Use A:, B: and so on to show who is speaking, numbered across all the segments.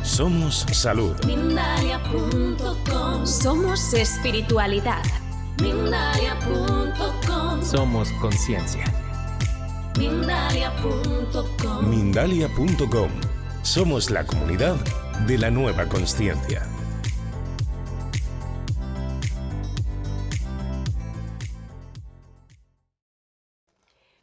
A: Somos salud.
B: Mindalia.com.
C: Somos espiritualidad.
B: Mindalia.com.
D: Somos conciencia.
B: Mindalia.com.
A: Mindalia.com. Somos la comunidad de la nueva consciencia.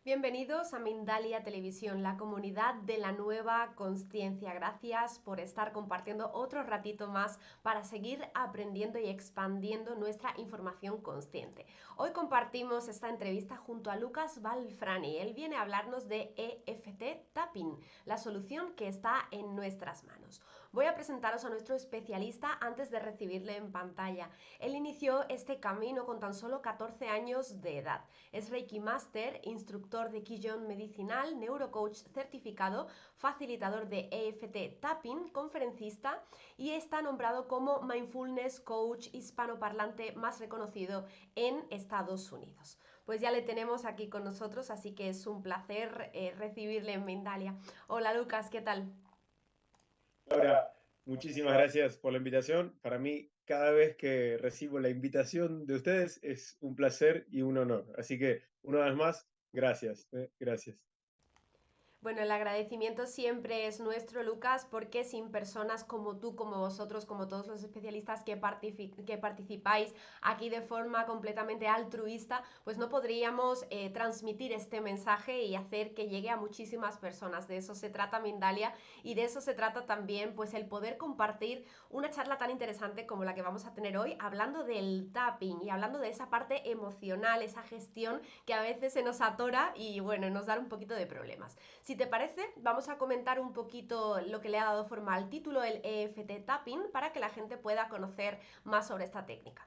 E: Bienvenidos a Mindalia Televisión, la comunidad de la nueva consciencia. Gracias por estar compartiendo otro ratito más para seguir aprendiendo y expandiendo nuestra información consciente. Hoy compartimos esta entrevista junto a Lucas Valfrani. Él viene a hablarnos de EFT Tapping, la solución que está en nuestras manos. Voy a presentaros a nuestro especialista antes de recibirle en pantalla. Él inició este camino con tan solo 14 años de edad. Es Reiki Master, instructor de Qigong medicinal, neurocoach certificado, facilitador de EFT Tapping, conferencista y está nombrado como Mindfulness Coach hispanoparlante más reconocido en Estados Unidos. Pues ya le tenemos aquí con nosotros, así que es un placer recibirle en Mindalia. Hola Lucas, ¿qué tal?
F: Laura, muchísimas gracias por la invitación. Para mí, cada vez que recibo la invitación de ustedes es un placer y un honor. Así que, una vez más, gracias. Gracias.
E: Bueno, el agradecimiento siempre es nuestro, Lucas, porque sin personas como tú, como vosotros, como todos los especialistas que participáis aquí de forma completamente altruista, pues no podríamos transmitir este mensaje y hacer que llegue a muchísimas personas. De eso se trata Mindalia y de eso se trata también pues el poder compartir una charla tan interesante como la que vamos a tener hoy, hablando del tapping y hablando de esa parte emocional, esa gestión que a veces se nos atora y bueno, nos da un poquito de problemas. Si te parece, vamos a comentar un poquito lo que le ha dado forma al título, el EFT Tapping, para que la gente pueda conocer más sobre esta técnica.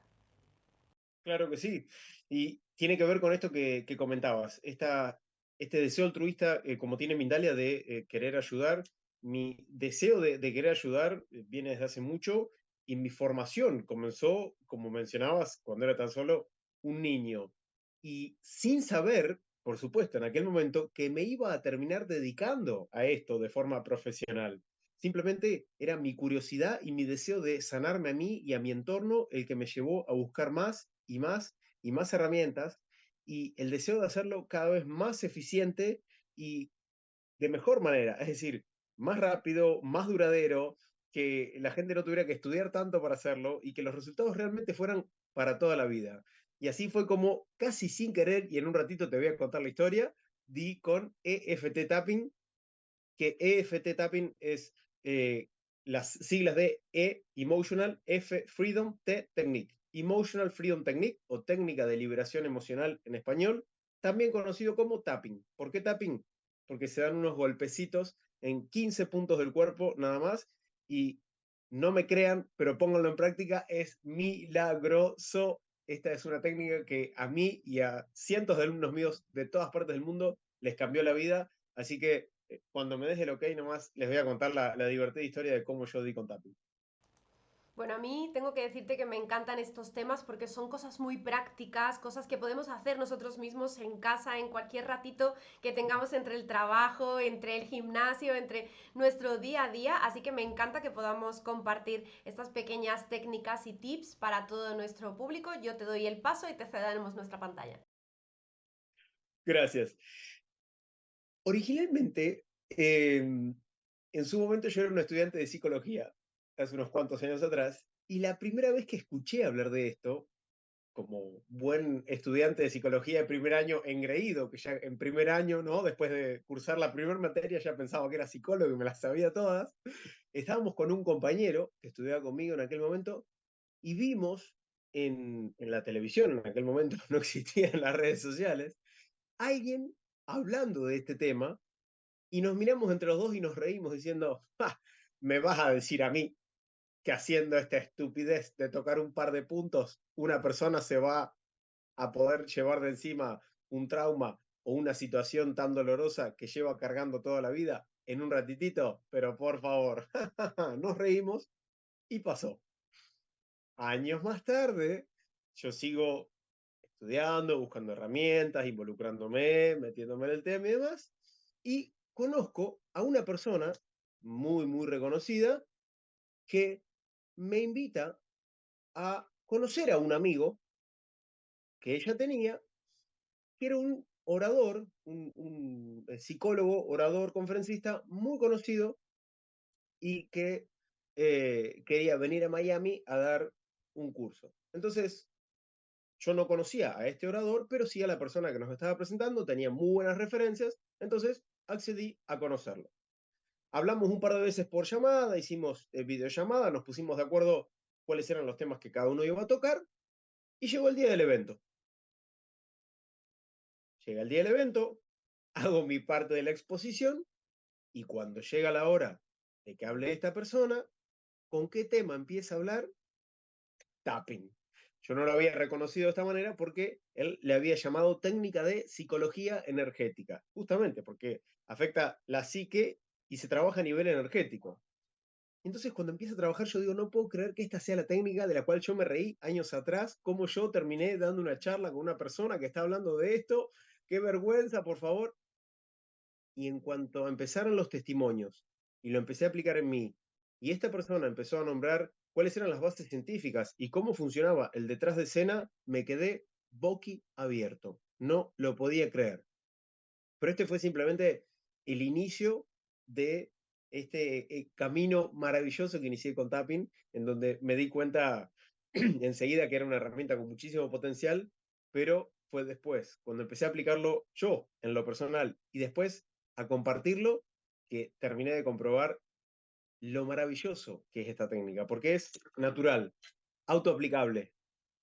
F: Claro que sí. Y tiene que ver con esto que comentabas, este deseo altruista, como tiene Mindalia, de querer ayudar. Mi deseo de querer ayudar viene desde hace mucho y mi formación comenzó, como mencionabas, cuando era tan solo un niño. Y sin saber, por supuesto, en aquel momento, que me iba a terminar dedicando a esto de forma profesional. Simplemente era mi curiosidad y mi deseo de sanarme a mí y a mi entorno el que me llevó a buscar más y más y más herramientas y el deseo de hacerlo cada vez más eficiente y de mejor manera, es decir, más rápido, más duradero, que la gente no tuviera que estudiar tanto para hacerlo y que los resultados realmente fueran para toda la vida. Y así fue como, casi sin querer, y en un ratito te voy a contar la historia, di con EFT Tapping, que EFT Tapping es las siglas de E, Emotional, F, Freedom, T, Technique. Emotional Freedom Technique, o técnica de liberación emocional en español, también conocido como tapping. ¿Por qué tapping? Porque se dan unos golpecitos en 15 puntos del cuerpo nada más, y no me crean, pero pónganlo en práctica, es milagroso. Esta es una técnica que a mí y a cientos de alumnos míos de todas partes del mundo les cambió la vida, así que cuando me des el ok nomás, les voy a contar la divertida historia de cómo yo di con tapping.
E: Bueno, a mí tengo que decirte que me encantan estos temas porque son cosas muy prácticas, cosas que podemos hacer nosotros mismos en casa, en cualquier ratito que tengamos entre el trabajo, entre el gimnasio, entre nuestro día a día. Así que me encanta que podamos compartir estas pequeñas técnicas y tips para todo nuestro público. Yo te doy el paso y te cedemos nuestra pantalla.
F: Gracias. Originalmente, en su momento yo era un estudiante de psicología, hace unos cuantos años atrás, y la primera vez que escuché hablar de esto, como buen estudiante de psicología de primer año engreído, que ya en primer año, ¿no? Después de cursar la primera materia, ya pensaba que era psicólogo y me las sabía todas. Estábamos con un compañero que estudiaba conmigo en aquel momento y vimos en la televisión, en aquel momento no existían las redes sociales, alguien hablando de este tema y nos miramos entre los dos y nos reímos diciendo, ¡ja! ¿Me vas a decir a mí que haciendo esta estupidez de tocar un par de puntos, una persona se va a poder llevar de encima un trauma o una situación tan dolorosa que lleva cargando toda la vida en un ratitito? Pero por favor, nos reímos y pasó. Años más tarde, yo sigo estudiando, buscando herramientas, involucrándome, metiéndome en el tema y demás, y conozco a una persona muy, muy reconocida que me invita a conocer a un amigo que ella tenía, que era un orador, un psicólogo, orador, conferencista muy conocido y que quería venir a Miami a dar un curso. Entonces, yo no conocía a este orador, pero sí a la persona que nos estaba presentando, tenía muy buenas referencias, entonces accedí a conocerlo. Hablamos un par de veces por llamada, hicimos videollamada, nos pusimos de acuerdo cuáles eran los temas que cada uno iba a tocar, y llegó el día del evento. Llega el día del evento, hago mi parte de la exposición, y cuando llega la hora de que hable esta persona, ¿con qué tema empieza a hablar? Tapping. Yo no lo había reconocido de esta manera porque él le había llamado técnica de psicología energética, justamente porque afecta la psique y se trabaja a nivel energético. Entonces, cuando empieza a trabajar, yo digo, no puedo creer que esta sea la técnica de la cual yo me reí años atrás, cómo yo terminé dando una charla con una persona que está hablando de esto, qué vergüenza, por favor. Y en cuanto empezaron los testimonios y lo empecé a aplicar en mí, y esta persona empezó a nombrar cuáles eran las bases científicas y cómo funcionaba el detrás de escena, me quedé boquiabierto. No lo podía creer. Pero este fue simplemente el inicio de este camino maravilloso que inicié con Tapping, en donde me di cuenta enseguida que era una herramienta con muchísimo potencial, pero fue después, cuando empecé a aplicarlo yo en lo personal y después a compartirlo, que terminé de comprobar lo maravilloso que es esta técnica, porque es natural, autoaplicable,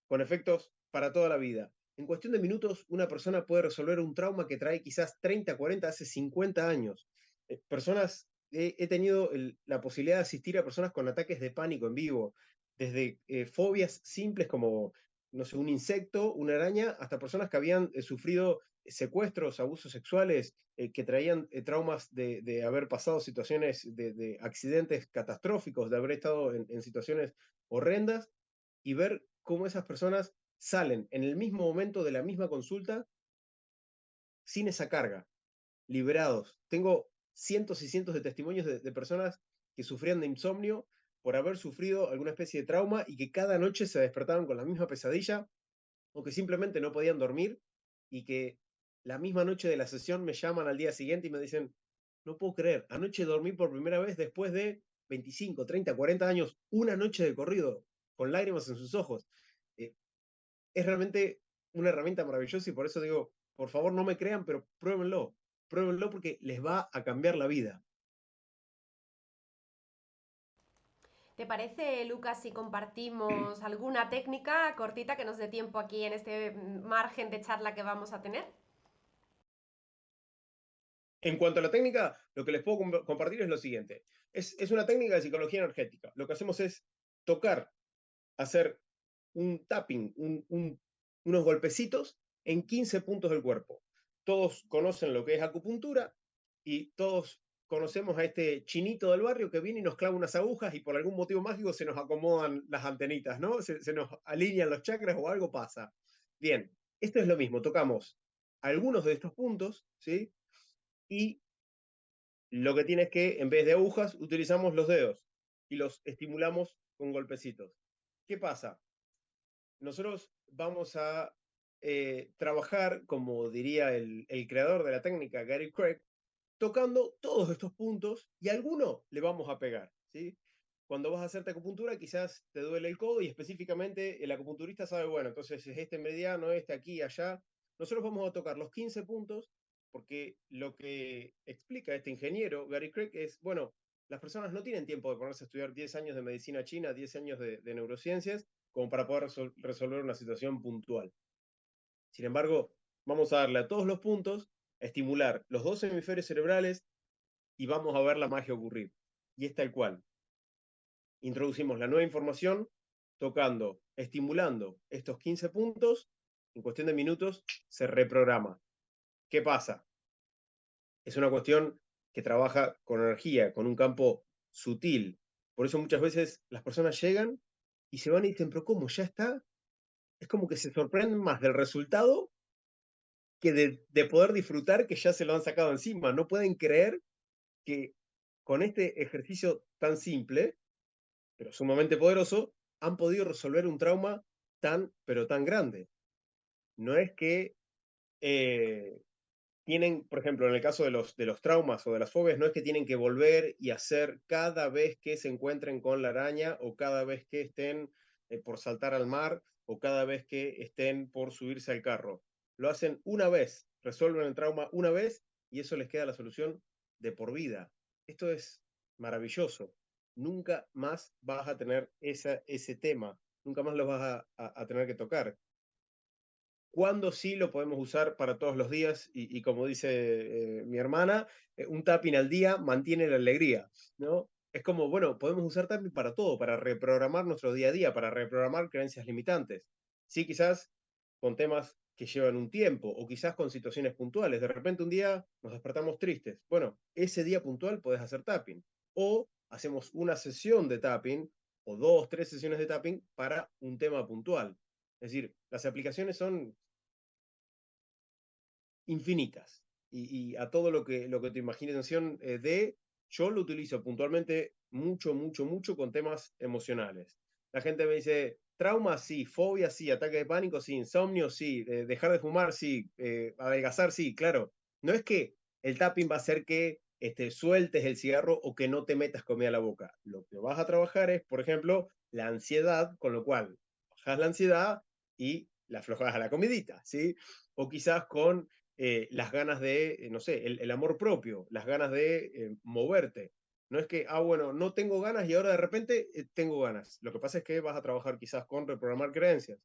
F: con efectos para toda la vida. En cuestión de minutos, una persona puede resolver un trauma que trae quizás 30, 40, hace 50 años. He tenido la posibilidad de asistir a personas con ataques de pánico en vivo, desde fobias simples como, no sé, un insecto, una araña, hasta personas que habían sufrido secuestros, abusos sexuales, que traían traumas de haber pasado situaciones de accidentes catastróficos, de haber estado en situaciones horrendas, y ver cómo esas personas salen en el mismo momento de la misma consulta sin esa carga, liberados. Tengo cientos y cientos de testimonios de personas que sufrían de insomnio por haber sufrido alguna especie de trauma y que cada noche se despertaban con la misma pesadilla o que simplemente no podían dormir y que la misma noche de la sesión me llaman al día siguiente y me dicen, no puedo creer, anoche dormí por primera vez después de 25, 30, 40 años, una noche de corrido, con lágrimas en sus ojos. Eh, es realmente una herramienta maravillosa y por eso digo, por favor no me crean, pero pruébenlo. Pruébenlo porque les va a cambiar la vida.
E: ¿Te parece, Lucas, si compartimos alguna técnica cortita que nos dé tiempo aquí en este margen de charla que vamos a tener?
F: En cuanto a la técnica, lo que les puedo compartir es lo siguiente. Es una técnica de psicología energética. Lo que hacemos es tocar, hacer un tapping, unos golpecitos en 15 puntos del cuerpo. Todos conocen lo que es acupuntura y todos conocemos a este chinito del barrio que viene y nos clava unas agujas y por algún motivo mágico se nos acomodan las antenitas, ¿no? Se nos alinean los chakras o algo pasa. Bien, esto es lo mismo, tocamos algunos de estos puntos, ¿sí? Y lo que tiene es que en vez de agujas utilizamos los dedos y los estimulamos con golpecitos. ¿Qué pasa? Nosotros vamos a trabajar, como diría el creador de la técnica, Gary Craig, tocando todos estos puntos y a alguno le vamos a pegar, ¿sí? Cuando vas a hacerte acupuntura, quizás te duele el codo y específicamente el acupunturista sabe, bueno, entonces es este meridiano, este aquí, allá. Nosotros vamos a tocar los 15 puntos porque lo que explica este ingeniero, Gary Craig, es, bueno, las personas no tienen tiempo de ponerse a estudiar 10 años de medicina china, 10 años de neurociencias, como para poder resolver una situación puntual. Sin embargo, vamos a darle a todos los puntos, a estimular los dos hemisferios cerebrales y vamos a ver la magia ocurrir. Y es tal cual. Introducimos la nueva información tocando, estimulando estos 15 puntos, en cuestión de minutos se reprograma. ¿Qué pasa? Es una cuestión que trabaja con energía, con un campo sutil. Por eso muchas veces las personas llegan y se van y dicen, pero ¿cómo? ¿Ya está? Es como que se sorprenden más del resultado que de poder disfrutar que ya se lo han sacado encima. No pueden creer que con este ejercicio tan simple pero sumamente poderoso, han podido resolver un trauma tan, pero tan grande. No es que tienen, por ejemplo, en el caso de los traumas o de las fobias, no es que tienen que volver y hacer cada vez que se encuentren con la araña o cada vez que estén por saltar al mar o cada vez que estén por subirse al carro. Lo hacen una vez, resuelven el trauma una vez y eso les queda la solución de por vida. Esto es maravilloso. Nunca más vas a tener ese tema, nunca más lo vas a tener que tocar. ¿Cuándo sí lo podemos usar para todos los días? Y como dice mi hermana, un tapping al día mantiene la alegría, ¿no? Es como, bueno, podemos usar tapping para todo, para reprogramar nuestro día a día, para reprogramar creencias limitantes. Sí, quizás con temas que llevan un tiempo o quizás con situaciones puntuales. De repente un día nos despertamos tristes. Bueno, ese día puntual puedes hacer tapping. O hacemos una sesión de tapping o dos, tres sesiones de tapping para un tema puntual. Es decir, las aplicaciones son infinitas y a todo lo que tu imaginación dé, yo lo utilizo puntualmente mucho, mucho, mucho con temas emocionales. La gente me dice, trauma sí, fobia sí, ataque de pánico sí, insomnio sí, dejar de fumar sí, adelgazar sí, claro. No es que el tapping va a hacer que sueltes el cigarro o que no te metas comida a la boca. Lo que vas a trabajar es, por ejemplo, la ansiedad, con lo cual bajas la ansiedad y la aflojas a la comidita, ¿sí? O quizás con las ganas de, no sé, el amor propio, las ganas de moverte. No es que, bueno, no tengo ganas y ahora de repente tengo ganas. Lo que pasa es que vas a trabajar quizás con reprogramar creencias,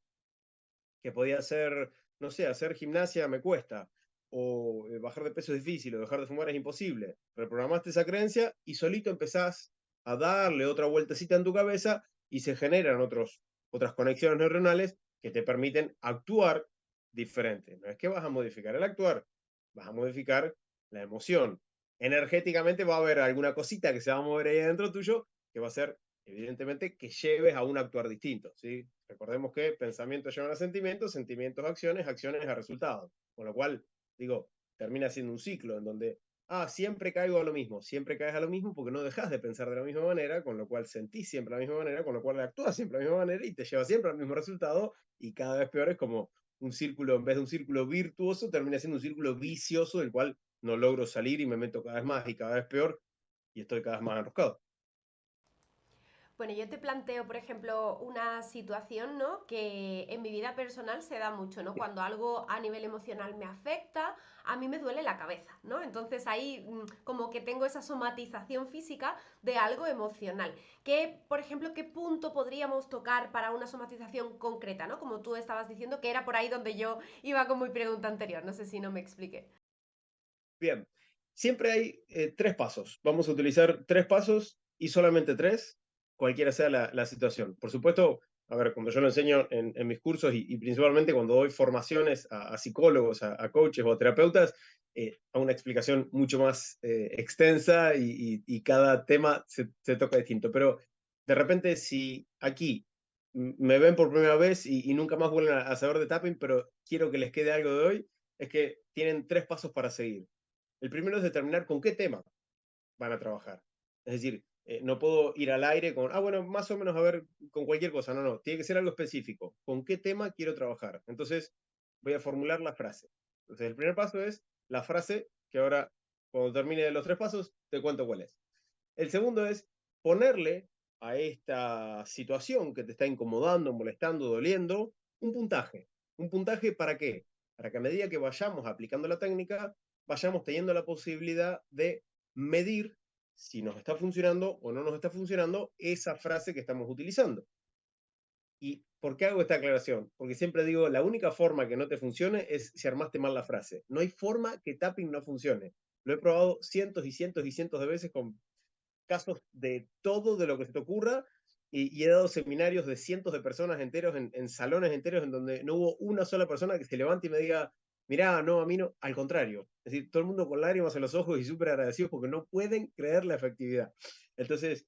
F: que podía ser, no sé, hacer gimnasia me cuesta, o bajar de peso es difícil, o dejar de fumar es imposible. Reprogramaste esa creencia y solito empezás a darle otra vueltecita en tu cabeza y se generan otras conexiones neuronales que te permiten actuar diferente. No es que vas a modificar el actuar, vas a modificar la emoción. Energéticamente va a haber alguna cosita que se va a mover ahí adentro tuyo que va a ser, evidentemente, que lleves a un actuar distinto, ¿sí? Recordemos que pensamientos llevan a sentimientos, sentimientos a acciones, acciones a resultados. Con lo cual, digo, termina siendo un ciclo en donde, siempre caigo a lo mismo, siempre caes a lo mismo porque no dejas de pensar de la misma manera, con lo cual sentís siempre la misma manera, con lo cual actúas siempre de la misma manera y te lleva siempre al mismo resultado y cada vez peor es como un círculo, en vez de un círculo virtuoso, termina siendo un círculo vicioso del cual no logro salir y me meto cada vez más y cada vez peor y estoy cada vez más enroscado.
E: Bueno, yo te planteo, por ejemplo, una situación, ¿no? Que en mi vida personal se da mucho, ¿no? Cuando algo a nivel emocional me afecta, a mí me duele la cabeza, ¿no? Entonces ahí como que tengo esa somatización física de algo emocional. ¿Qué, por ejemplo, qué punto podríamos tocar para una somatización concreta, ¿no? Como tú estabas diciendo, que era por ahí donde yo iba con mi pregunta anterior. No sé si no me expliqué.
F: Bien, siempre hay tres pasos. Vamos a utilizar tres pasos y solamente tres, cualquiera sea la situación. Por supuesto, a ver, cuando yo lo enseño en mis cursos y principalmente cuando doy formaciones a psicólogos, a coaches o a terapeutas, a una explicación mucho más extensa y cada tema se toca distinto. Pero de repente, si aquí me ven por primera vez y nunca más vuelven a saber de tapping, pero quiero que les quede algo de hoy, es que tienen tres pasos para seguir. El primero es determinar con qué tema van a trabajar. Es decir, no puedo ir al aire con, bueno, más o menos a ver con cualquier cosa. No, no, tiene que ser algo específico. ¿Con qué tema quiero trabajar? Entonces, voy a formular la frase. Entonces, el primer paso es la frase, que ahora, cuando termine los tres pasos, te cuento cuál es. El segundo es ponerle a esta situación que te está incomodando, molestando, doliendo, un puntaje. ¿Un puntaje para qué? Para que a medida que vayamos aplicando la técnica, vayamos teniendo la posibilidad de medir si nos está funcionando o no nos está funcionando esa frase que estamos utilizando. ¿Y por qué hago esta aclaración? Porque siempre digo, la única forma que no te funcione es si armaste mal la frase. No hay forma que tapping no funcione. Lo he probado cientos y cientos y cientos de veces con casos de todo de lo que se te ocurra y he dado seminarios de cientos de personas enteros en salones enteros en donde no hubo una sola persona que se levante y me diga, mirá, no, a mí no, al contrario. Es decir, todo el mundo con lágrimas en los ojos y súper agradecidos porque no pueden creer la efectividad. Entonces,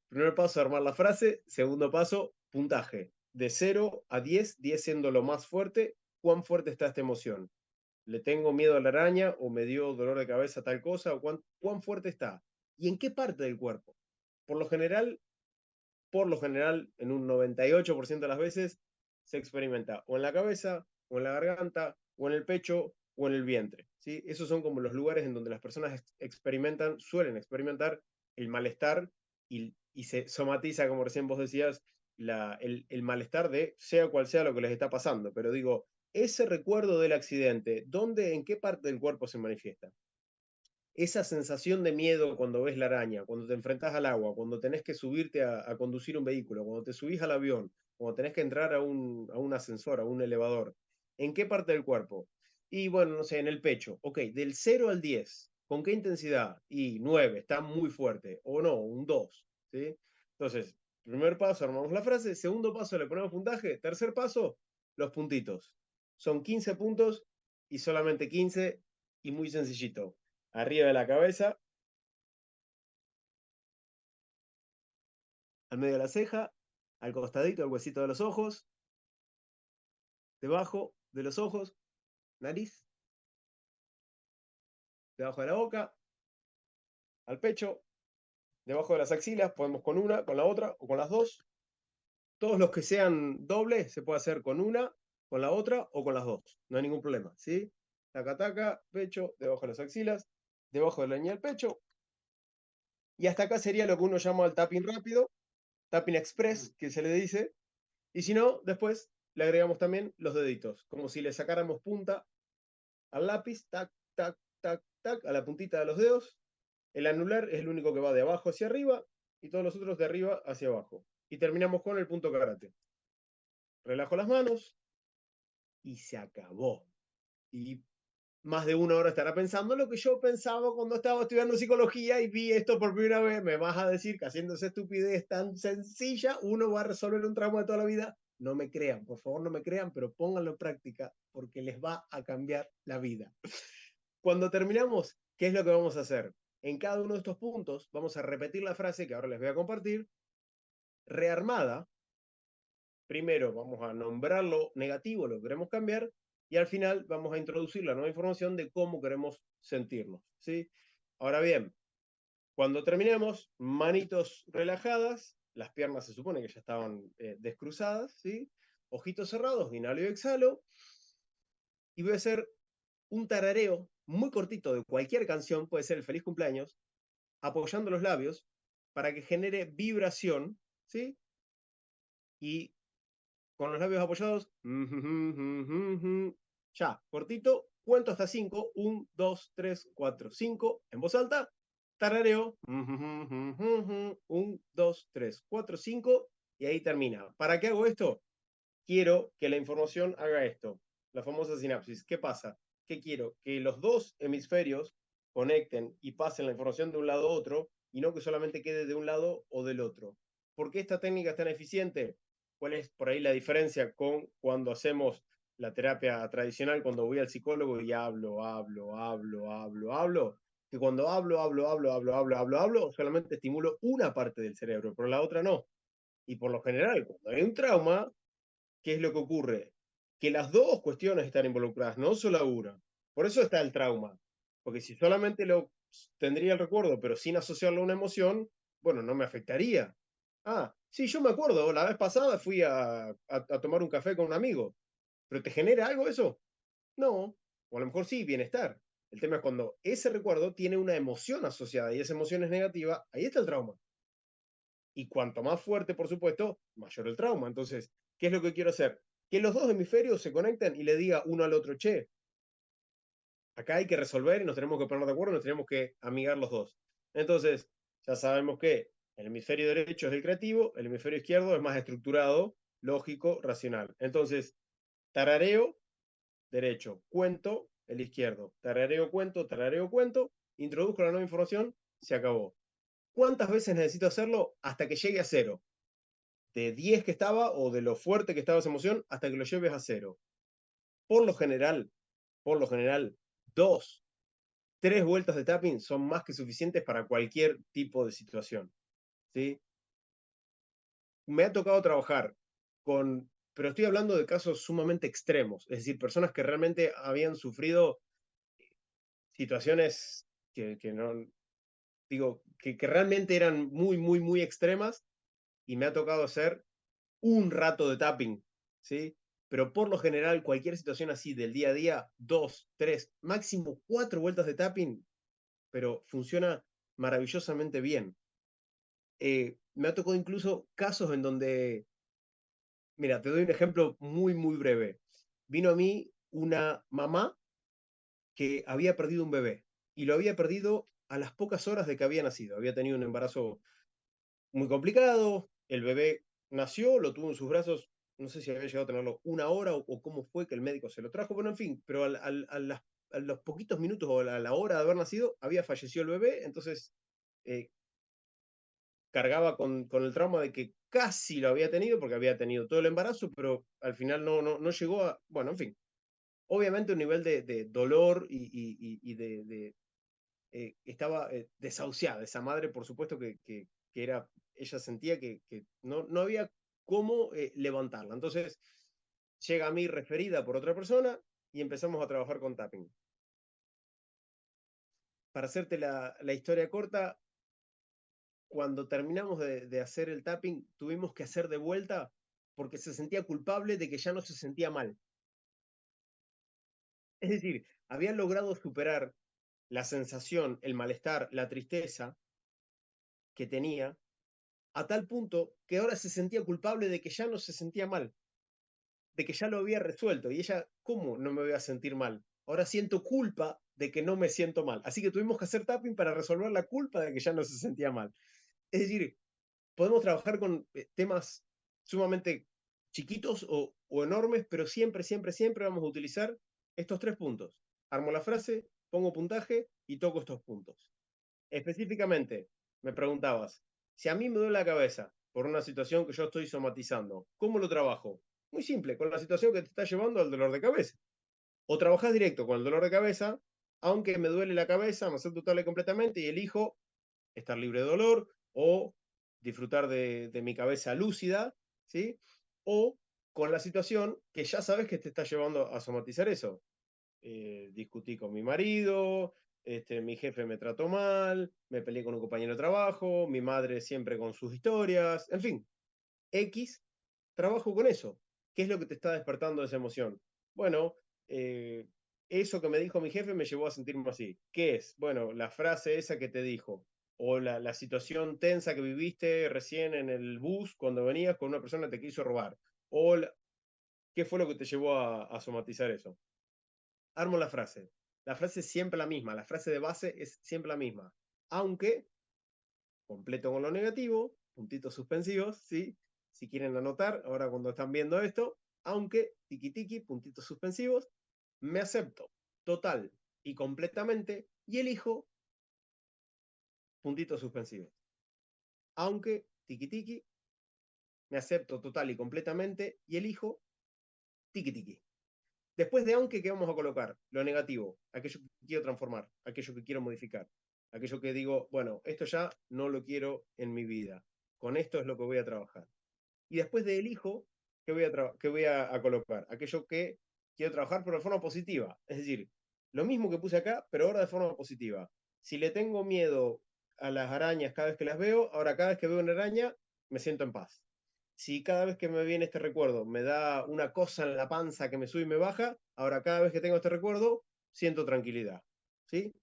F: primer paso, armar la frase. Segundo paso, puntaje. De 0 a 10, 10 siendo lo más fuerte, ¿cuán fuerte está esta emoción? ¿Le tengo miedo a la araña o me dio dolor de cabeza tal cosa? ¿O cuán fuerte está? ¿Y en qué parte del cuerpo? Por lo general, por lo general, en un 98% de las veces, se experimenta o en la cabeza, o en la garganta, o en el pecho, o en el vientre, ¿sí? Esos son como los lugares en donde las personas experimentan, suelen experimentar el malestar y se somatiza, como recién vos decías, el malestar de sea cual sea lo que les está pasando. Pero digo, ese recuerdo del accidente, ¿dónde, en qué parte del cuerpo se manifiesta? Esa sensación de miedo cuando ves la araña, cuando te enfrentas al agua, cuando tenés que subirte a conducir un vehículo, cuando te subís al avión, cuando tenés que entrar a un ascensor, a un elevador, ¿en qué parte del cuerpo? Y bueno, no sé, en el pecho. Ok, del 0 al 10, ¿con qué intensidad? Y 9, está muy fuerte. O no, un 2, ¿sí? Entonces, primer paso, armamos la frase. Segundo paso, le ponemos puntaje. Tercer paso, los puntitos. Son 15 puntos y solamente 15 y muy sencillito. Arriba de la cabeza, al medio de la ceja, al costadito, al huesito de los ojos, debajo de los ojos, nariz, debajo de la boca, al pecho, debajo de las axilas, podemos con una, con la otra o con las dos. Todos los que sean dobles se puede hacer con una, con la otra o con las dos. No hay ningún problema, ¿sí? Taca, taca, pecho, debajo de las axilas, debajo de la línea del pecho. Y hasta acá sería lo que uno llama el tapping rápido, tapping express, que se le dice. Y si no, después le agregamos también los deditos, como si le sacáramos punta al lápiz, tac, tac, tac, tac, a la puntita de los dedos. El anular es el único que va de abajo hacia arriba y todos los otros de arriba hacia abajo. Y terminamos con el punto karate. Relajo las manos y se acabó. Y más de una hora estará pensando lo que yo pensaba cuando estaba estudiando psicología y vi esto por primera vez. Me vas a decir que haciendo esa estupidez tan sencilla uno va a resolver un trauma de toda la vida. No me crean, por favor no me crean, pero pónganlo en práctica porque les va a cambiar la vida. Cuando terminamos, ¿qué es lo que vamos a hacer? En cada uno de estos puntos vamos a repetir la frase que ahora les voy a compartir, rearmada. Primero vamos a nombrar lo negativo, lo que queremos cambiar, y al final vamos a introducir la nueva información de cómo queremos sentirnos, ¿sí? Ahora bien, cuando terminemos, manitos relajadas, las piernas se supone que ya estaban descruzadas, ¿sí? Ojitos cerrados, inhalo y exhalo, y voy a hacer un tarareo muy cortito de cualquier canción, puede ser el feliz cumpleaños, apoyando los labios para que genere vibración, ¿sí? Y con los labios apoyados, ya, cortito, cuento hasta 5, 1, 2, 3, 4, 5, en voz alta, tarareo, 1, 2, 3, 4, 5, y ahí termina. ¿Para qué hago esto? Quiero que la información haga esto, la famosa sinapsis. ¿Qué pasa? ¿Qué quiero? Que los dos hemisferios conecten y pasen la información de un lado a otro y no que solamente quede de un lado o del otro. ¿Por qué esta técnica es tan eficiente? ¿Cuál es por ahí la diferencia con cuando hacemos la terapia tradicional, cuando voy al psicólogo y hablo? Que cuando hablo, solamente estimulo una parte del cerebro, pero la otra no. Y por lo general, cuando hay un trauma, ¿qué es lo que ocurre? Que las dos cuestiones están involucradas, no solo una. Por eso está el trauma. Porque si solamente lo tendría el recuerdo, pero sin asociarlo a una emoción, bueno, no me afectaría. Ah, sí, yo me acuerdo, la vez pasada fui a tomar un café con un amigo. ¿Pero te genera algo eso? No. O a lo mejor sí, bienestar. El tema es cuando ese recuerdo tiene una emoción asociada y esa emoción es negativa, ahí está el trauma. Y cuanto más fuerte, por supuesto, mayor el trauma. Entonces, ¿qué es lo que quiero hacer? Que los dos hemisferios se conecten y le diga uno al otro, che, acá hay que resolver y nos tenemos que poner de acuerdo, nos tenemos que amigar los dos. Entonces, ya sabemos que el hemisferio derecho es el creativo, el hemisferio izquierdo es más estructurado, lógico, racional. Entonces, tarareo, derecho, cuento, el izquierdo. Tarareo, cuento, introduzco la nueva información, se acabó. ¿Cuántas veces necesito hacerlo? Hasta que llegue a cero. De 10 que estaba o de lo fuerte que estaba esa emoción hasta que lo lleves a cero. Por lo general, 2, 3 vueltas de tapping son más que suficientes para cualquier tipo de situación, ¿sí? Me ha tocado trabajar con, pero estoy hablando de casos sumamente extremos, es decir, personas que realmente habían sufrido situaciones que no, digo, que realmente eran muy, muy, muy extremas y me ha tocado hacer un rato de tapping, ¿sí? Pero por lo general, cualquier situación así del día a día, 2, 3, máximo 4 vueltas de tapping, pero funciona maravillosamente bien. Me ha tocado incluso casos en donde, mira, te doy un ejemplo muy, muy breve. Vino a mí una mamá que había perdido un bebé y lo había perdido a las pocas horas de que había nacido. Había tenido un embarazo muy complicado, el bebé nació, lo tuvo en sus brazos, no sé si había llegado a tenerlo una hora o cómo fue que el médico se lo trajo, bueno, en fin, pero a los poquitos minutos o a la hora de haber nacido había fallecido el bebé, entonces eh, cargaba con el trauma de que casi lo había tenido, porque había tenido todo el embarazo, pero al final no llegó a, bueno, en fin, obviamente un nivel de dolor y estaba desahuciada. Esa madre, por supuesto que era, ella sentía que no había cómo levantarla. Entonces llega a mí referida por otra persona y empezamos a trabajar con tapping. Para hacerte la historia corta, cuando terminamos de hacer el tapping, tuvimos que hacer de vuelta porque se sentía culpable de que ya no se sentía mal. Es decir, había logrado superar la sensación, el malestar, la tristeza que tenía, a tal punto que ahora se sentía culpable de que ya no se sentía mal, de que ya lo había resuelto. Y ella, ¿cómo no me voy a sentir mal? Ahora siento culpa de que no me siento mal. Así que tuvimos que hacer tapping para resolver la culpa de que ya no se sentía mal. Es decir, podemos trabajar con temas sumamente chiquitos o enormes, pero siempre, siempre, siempre vamos a utilizar estos 3 puntos. Armo la frase, pongo puntaje y toco estos puntos. Específicamente, me preguntabas, si a mí me duele la cabeza por una situación que yo estoy somatizando, ¿cómo lo trabajo? Muy simple, con la situación que te está llevando al dolor de cabeza. O trabajás directo con el dolor de cabeza, aunque me duele la cabeza, me acepto total y completamente y elijo estar libre de dolor o disfrutar de mi cabeza lúcida, ¿sí? O con la situación que ya sabes que te está llevando a somatizar eso. Discutí con mi marido, mi jefe me trató mal, me peleé con un compañero de trabajo, mi madre siempre con sus historias, en fin, X, trabajo con eso. ¿Qué es lo que te está despertando esa emoción? Bueno, eh, eso que me dijo mi jefe me llevó a sentirme así. ¿Qué es? Bueno, la frase esa que te dijo, o la situación tensa que viviste recién en el bus cuando venías con una persona que te quiso robar, o ¿qué fue lo que te llevó a somatizar eso? Armo la frase. La frase es siempre la misma, la frase de base es siempre la misma. Aunque, completo con lo negativo, puntitos suspensivos, ¿sí? Si quieren anotar, ahora cuando están viendo esto, aunque, tiki tiki, puntitos suspensivos, me acepto total y completamente y elijo puntitos suspensivos. Aunque, tiki tiki, me acepto total y completamente y elijo tiki tiki. Después de aunque, ¿qué vamos a colocar? Lo negativo, aquello que quiero transformar, aquello que quiero modificar, aquello que digo, bueno, esto ya no lo quiero en mi vida, con esto es lo que voy a trabajar. Y después de elijo, ¿qué voy a colocar? Aquello que quiero trabajar, pero de forma positiva. Es decir, lo mismo que puse acá, pero ahora de forma positiva. Si le tengo miedo a las arañas cada vez que las veo, ahora cada vez que veo una araña, me siento en paz. Si cada vez que me viene este recuerdo me da una cosa en la panza que me sube y me baja, ahora cada vez que tengo este recuerdo, siento tranquilidad. ¿Sí?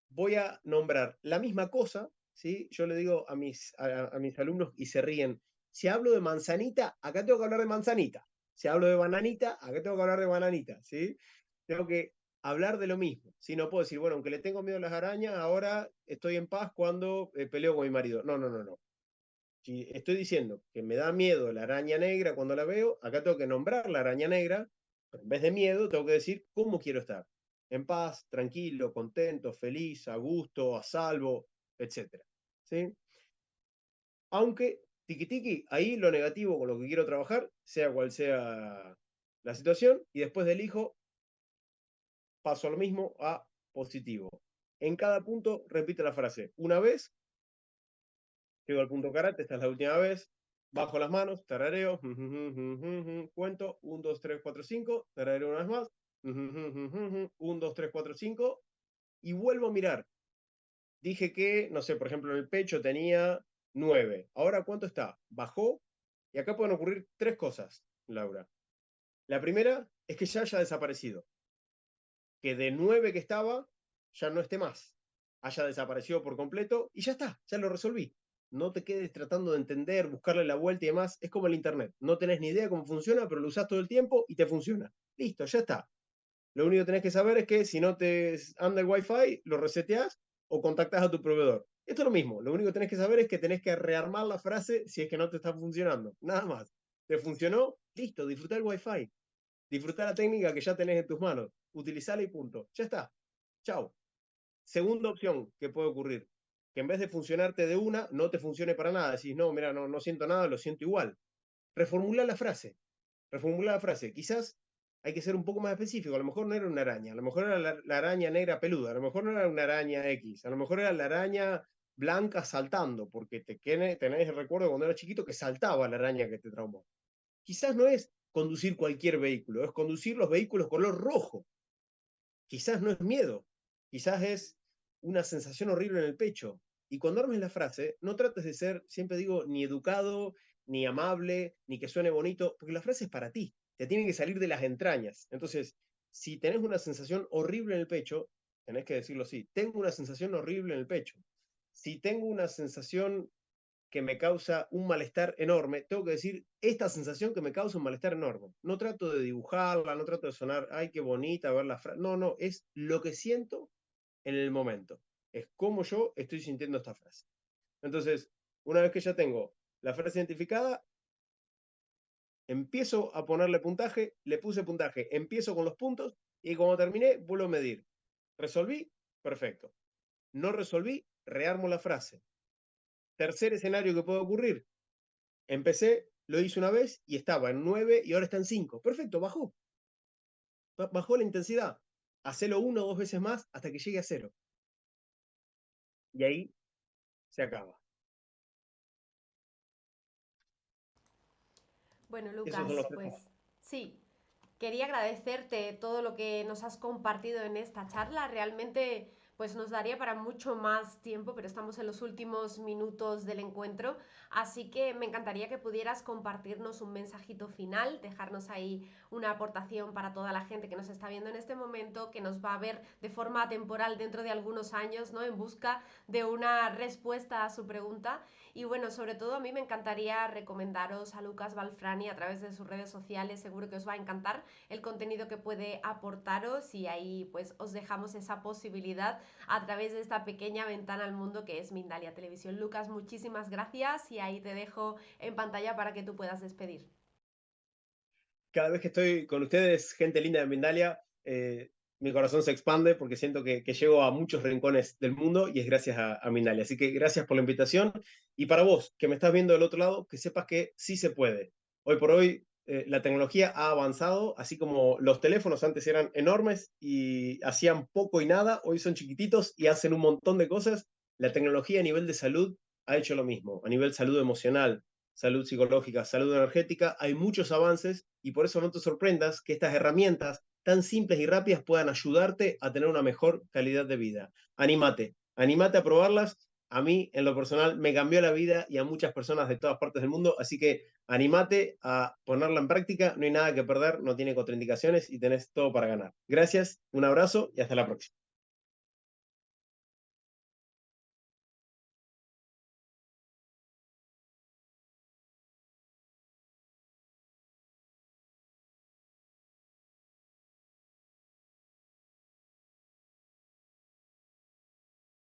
F: Voy a nombrar la misma cosa, ¿sí? Yo le digo a mis alumnos y se ríen. Si hablo de manzanita, acá tengo que hablar de manzanita. Si hablo de bananita, acá tengo que hablar de bananita, ¿sí? Tengo que hablar de lo mismo. Si no puedo decir, bueno, aunque le tengo miedo a las arañas, ahora estoy en paz cuando peleo con mi marido. No, no, no, no. Si estoy diciendo que me da miedo la araña negra cuando la veo, acá tengo que nombrar la araña negra, pero en vez de miedo, tengo que decir cómo quiero estar. En paz, tranquilo, contento, feliz, a gusto, a salvo, etc. ¿Sí? Aunque, tiki tiki, ahí lo negativo con lo que quiero trabajar, sea cual sea la situación, y después del hijo paso a lo mismo a positivo. En cada punto repite la frase una vez. Llego al punto karate, esta es la última vez. Bajo las manos, tarareo, cuento, 1, 2, 3, 4, 5, tarareo una vez más, 1, 2, 3, 4, 5, y vuelvo a mirar. Dije que, no sé, por ejemplo, en el pecho tenía 9. Ahora, ¿cuánto está? Bajó, y acá pueden ocurrir 3 cosas, Laura. La primera es que ya haya desaparecido. Que de 9 que estaba, ya no esté más. Haya desaparecido por completo y ya está, ya lo resolví. No te quedes tratando de entender, buscarle la vuelta y demás. Es como el internet. No tenés ni idea cómo funciona, pero lo usás todo el tiempo y te funciona. Listo, ya está. Lo único que tenés que saber es que si no te anda el Wi-Fi, lo reseteás o contactás a tu proveedor. Esto es lo mismo. Lo único que tenés que saber es que tenés que rearmar la frase si es que no te está funcionando. Nada más. ¿Te funcionó? Listo, disfruta el Wi-Fi. Disfruta la técnica que ya tenés en tus manos. Utilizala y punto. Ya está. Chao. Segunda opción que puede ocurrir, que en vez de funcionarte de una, no te funcione para nada. Decís, no, mira, no siento nada, lo siento igual. Reformula la frase. Reformula la frase. Quizás hay que ser un poco más específico. A lo mejor no era una araña, a lo mejor era la araña negra peluda, a lo mejor no era una araña X, a lo mejor era la araña blanca saltando, porque tenés el recuerdo cuando eras chiquito que saltaba la araña que te traumó. Quizás no es conducir cualquier vehículo, es conducir los vehículos color rojo. Quizás no es miedo, quizás es una sensación horrible en el pecho. Y cuando armes la frase, no trates de ser, siempre digo, ni educado, ni amable, ni que suene bonito, porque la frase es para ti, te tiene que salir de las entrañas. Entonces, si tenés una sensación horrible en el pecho, tenés que decirlo así, tengo una sensación horrible en el pecho. Si tengo una sensación que me causa un malestar enorme, tengo que decir esta sensación que me causa un malestar enorme. No trato de dibujarla, no trato de sonar, ay, qué bonita, ver la frase. No, es lo que siento en el momento. Es como yo estoy sintiendo esta frase. Entonces, una vez que ya tengo la frase identificada, empiezo a ponerle puntaje, le puse puntaje, empiezo con los puntos y cuando terminé, vuelvo a medir. ¿Resolví? Perfecto. No resolví, rearmo la frase. Tercer escenario que puede ocurrir, empecé, lo hice una vez y estaba en 9 y ahora está en 5. Perfecto, bajó. Bajó la intensidad. Hacelo 1 o 2 veces más hasta que llegue a 0. Y ahí se acaba.
E: Bueno,
F: Esos son
E: Lucas,
F: los 3
E: pues
F: pasos.
E: sí, quería agradecerte todo lo que nos has compartido en esta charla. Realmente, pues nos daría para mucho más tiempo, pero estamos en los últimos minutos del encuentro. Así que me encantaría que pudieras compartirnos un mensajito final, dejarnos ahí una aportación para toda la gente que nos está viendo en este momento, que nos va a ver de forma temporal dentro de algunos años, ¿no? En busca de una respuesta a su pregunta. Y bueno, sobre todo a mí me encantaría recomendaros a Lucas Balfrani a través de sus redes sociales. Seguro que os va a encantar el contenido que puede aportaros y ahí pues os dejamos esa posibilidad a través de esta pequeña ventana al mundo que es Mindalia Televisión. Lucas, muchísimas gracias y ahí te dejo en pantalla para que tú puedas despedir.
F: Cada vez que estoy con ustedes, gente linda de Mindalia, mi corazón se expande porque siento que llego a muchos rincones del mundo y es gracias a Mindalia. Así que gracias por la invitación. Y para vos, que me estás viendo del otro lado, que sepas que sí se puede. Hoy por hoy, la tecnología ha avanzado, así como los teléfonos antes eran enormes y hacían poco y nada, hoy son chiquititos y hacen un montón de cosas. La tecnología a nivel de salud ha hecho lo mismo, a nivel salud emocional, salud psicológica, salud energética, hay muchos avances y por eso no te sorprendas que estas herramientas tan simples y rápidas puedan ayudarte a tener una mejor calidad de vida. Anímate, anímate a probarlas. A mí, en lo personal, me cambió la vida y a muchas personas de todas partes del mundo, así que anímate a ponerla en práctica, no hay nada que perder, no tiene contraindicaciones y tenés todo para ganar. Gracias, un abrazo y hasta la próxima.